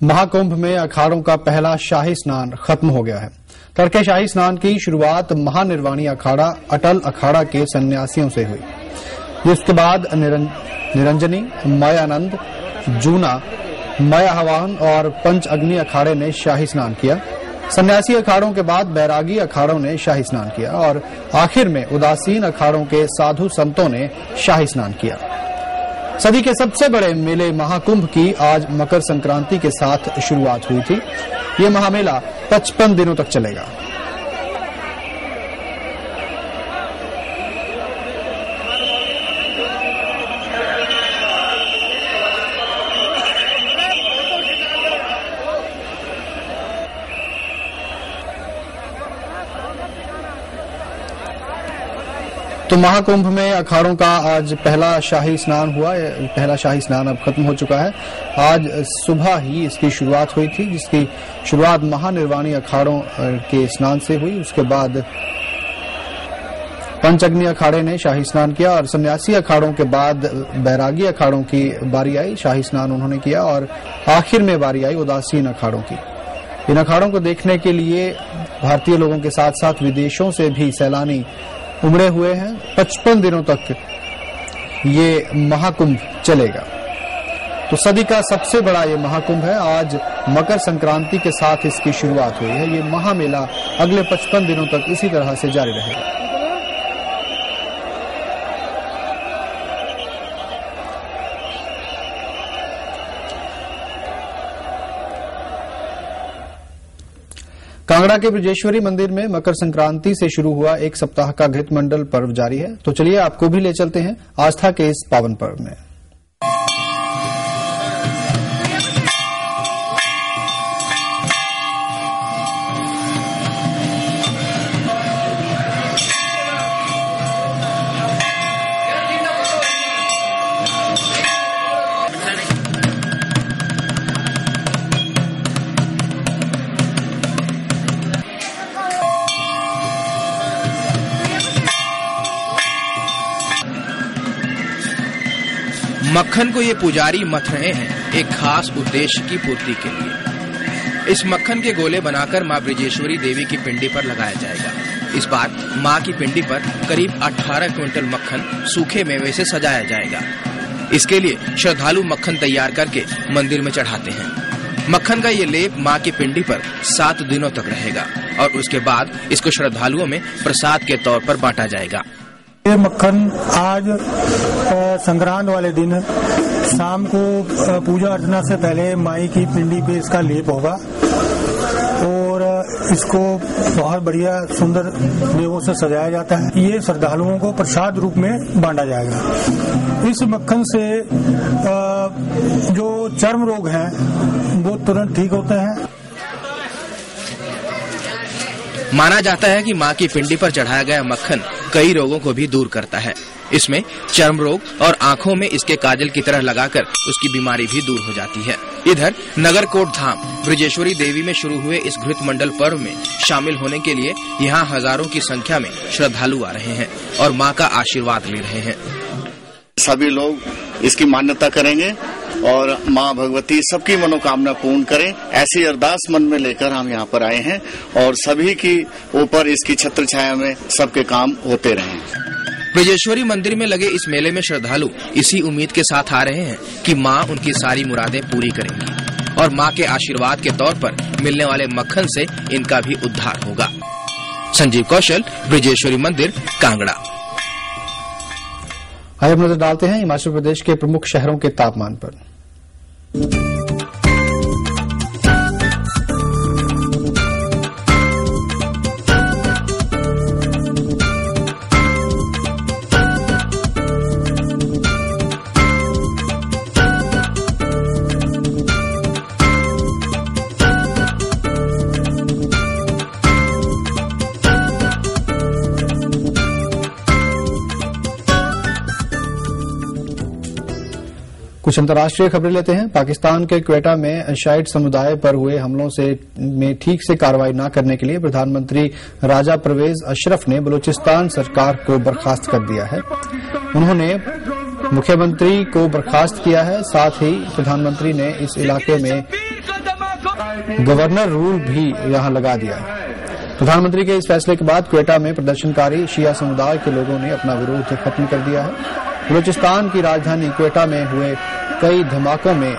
महाकुंभ में अखाड़ों का पहला शाही स्नान खत्म हो गया है। तड़के शाही स्नान की शुरुआत महानिर्वाणी अखाड़ा अटल अखाड़ा के सन्यासियों से हुई, जिसके बाद निरंजनी, मयानंद, जूना, मया हवान और पंच अग्नि अखाड़े ने शाही स्नान किया। सन्यासी अखाड़ों के बाद बैरागी अखाड़ों ने शाही स्नान किया और आखिर में उदासीन अखाड़ों के साधु संतों ने शाही स्नान किया। सदी के सबसे बड़े मेले महाकुंभ की आज मकर संक्रांति के साथ शुरुआत हुई थी। ये महामेला 55 दिनों तक चलेगा। तो महाकुंभ में अखाड़ों का आज पहला शाही स्नान हुआ। पहला शाही स्नान अब खत्म हो चुका है। आज सुबह ही इसकी शुरुआत हुई थी, जिसकी शुरुआत महानिर्वाणी अखाड़ों के स्नान से हुई। उसके बाद पंचअग्नि अखाड़े ने शाही स्नान किया और सन्यासी अखाड़ों के बाद बैरागी अखाड़ों की बारी आई, शाही स्नान उन्होंने किया और आखिर में बारी आई उदासीन अखाड़ों की। इन अखाड़ों को देखने के लिए भारतीय लोगों के साथ साथ विदेशों से भी सैलानी उमड़े हुए हैं। 55 दिनों तक ये महाकुंभ चलेगा। तो सदी का सबसे बड़ा ये महाकुंभ है। आज मकर संक्रांति के साथ इसकी शुरुआत हुई है। ये महामेला अगले 55 दिनों तक इसी तरह से जारी रहेगा। कांगड़ा के ब्रजेश्वरी मंदिर में मकर संक्रांति से शुरू हुआ एक सप्ताह का घृत मंडल पर्व जारी है। तो चलिए आपको भी ले चलते हैं आस्था के इस पावन पर्व में। मक्खन को ये पुजारी मथ रहे हैं एक खास उद्देश्य की पूर्ति के लिए। इस मक्खन के गोले बनाकर मां ब्रजेश्वरी देवी की पिंडी पर लगाया जाएगा। इस बार मां की पिंडी पर करीब 18 क्विंटल मक्खन सूखे मेवे से सजाया जाएगा। इसके लिए श्रद्धालु मक्खन तैयार करके मंदिर में चढ़ाते हैं। मक्खन का ये लेप मां की पिंडी पर 7 दिनों तक रहेगा और उसके बाद इसको श्रद्धालुओं में प्रसाद के तौर पर बांटा जाएगा। ये मक्खन आज संक्रांत वाले दिन शाम को पूजा अर्चना से पहले माई की पिंडी पे इसका लेप होगा और इसको बहुत बढ़िया सुंदर मेवों से सजाया जाता है। ये श्रद्धालुओं को प्रसाद रूप में बांटा जाएगा। इस मक्खन से जो चर्म रोग हैं वो तुरंत ठीक होते हैं। माना जाता है कि मां की पिंडी पर चढ़ाया गया मक्खन कई रोगों को भी दूर करता है। इसमें चर्म रोग और आंखों में इसके काजल की तरह लगाकर उसकी बीमारी भी दूर हो जाती है। इधर नगरकोट धाम ब्रजेश्वरी देवी में शुरू हुए इस घृत मंडल पर्व में शामिल होने के लिए यहाँ हजारों की संख्या में श्रद्धालु आ रहे हैं और मां का आशीर्वाद ले रहे हैं। सभी लोग इसकी मान्यता करेंगे और मां भगवती सबकी मनोकामना पूर्ण करें, ऐसी अरदास मन में लेकर हम यहाँ पर आए हैं और सभी की ऊपर इसकी छत्र छाया में सबके काम होते रहें। ब्रजेश्वरी मंदिर में लगे इस मेले में श्रद्धालु इसी उम्मीद के साथ आ रहे हैं कि मां उनकी सारी मुरादें पूरी करेंगी और मां के आशीर्वाद के तौर पर मिलने वाले मक्खन से इनका भी उद्धार होगा। संजीव कौशल, ब्रजेश्वरी मंदिर, कांगड़ा। आइए अब नजर डालते हैं हिमाचल प्रदेश के प्रमुख शहरों के तापमान पर। कुछ अंतर्राष्ट्रीय खबरें लेते हैं। पाकिस्तान के क्वेटा में शाइट समुदाय पर हुए हमलों में ठीक से कार्रवाई न करने के लिए प्रधानमंत्री राजा परवेज अशरफ ने बलूचिस्तान सरकार को बर्खास्त कर दिया है। उन्होंने मुख्यमंत्री को बर्खास्त किया है। साथ ही प्रधानमंत्री ने इस इलाके में गवर्नर रूल भी यहां लगा दिया है। प्रधानमंत्री के इस फैसले के बाद क्वेटा में प्रदर्शनकारी शिया समुदाय के लोगों ने अपना विरोध खत्म कर दिया है। बलूचिस्तान की राजधानी क्वेटा में हुए कई धमाकों में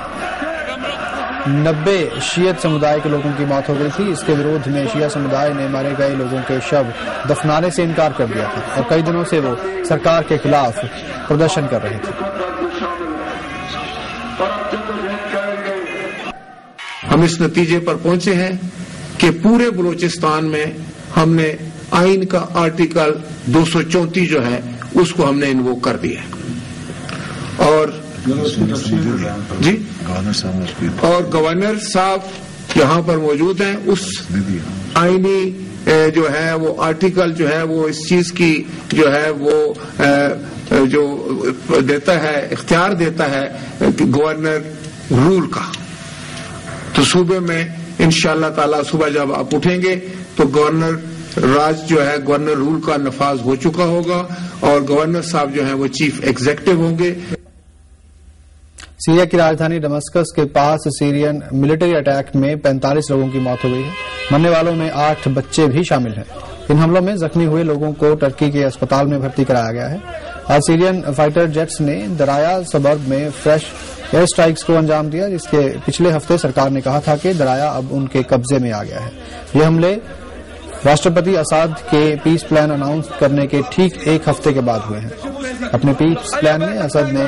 90 शियत समुदाय के लोगों की मौत हो गई थी। इसके विरोध में शिया समुदाय ने मारे गए लोगों के शव दफनाने से इनकार कर दिया था और कई दिनों से वो सरकार के खिलाफ प्रदर्शन कर रहे थे। हम इस नतीजे पर पहुंचे हैं कि पूरे बलूचिस्तान में हमने आइन का आर्टिकल 234 जो है उसको हमने इन्वोक कर दिया और जी और गवर्नर साहब यहाँ पर मौजूद हैं। उस आईनी जो है वो आर्टिकल जो है वो इस चीज की जो है वो जो देता है इख्तियार देता है गवर्नर रूल का। तो सूबे में इंशाअल्लाह ताला सुबह जब आप उठेंगे तो गवर्नर राज जो है गवर्नर रूल का नफाज हो चुका होगा और गवर्नर साहब जो है वो चीफ एग्जीक्यूटिव होंगे। सीरिया की राजधानी दमस्कस के पास सीरियन मिलिट्री अटैक में 45 लोगों की मौत हो गई है। मरने वालों में 8 बच्चे भी शामिल हैं। इन हमलों में जख्मी हुए लोगों को टर्की के अस्पताल में भर्ती कराया गया है। आज सीरियन फाइटर जेट्स ने दराया सबर्ब में फ्रेश एयर स्ट्राइक्स को अंजाम दिया, जिसके पिछले हफ्ते सरकार ने कहा था कि दराया अब उनके कब्जे में आ गया है। ये हमले राष्ट्रपति असाद के पीस प्लान अनाउंस करने के ठीक एक हफ्ते के बाद हुए हैं। अपने पीस प्लान में असद ने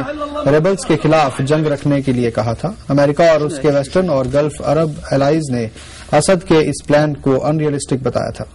रेबल्स के खिलाफ जंग रखने के लिए कहा था। अमेरिका और उसके वेस्टर्न और गल्फ अरब एलाइज ने असद के इस प्लान को अनरियलिस्टिक बताया था।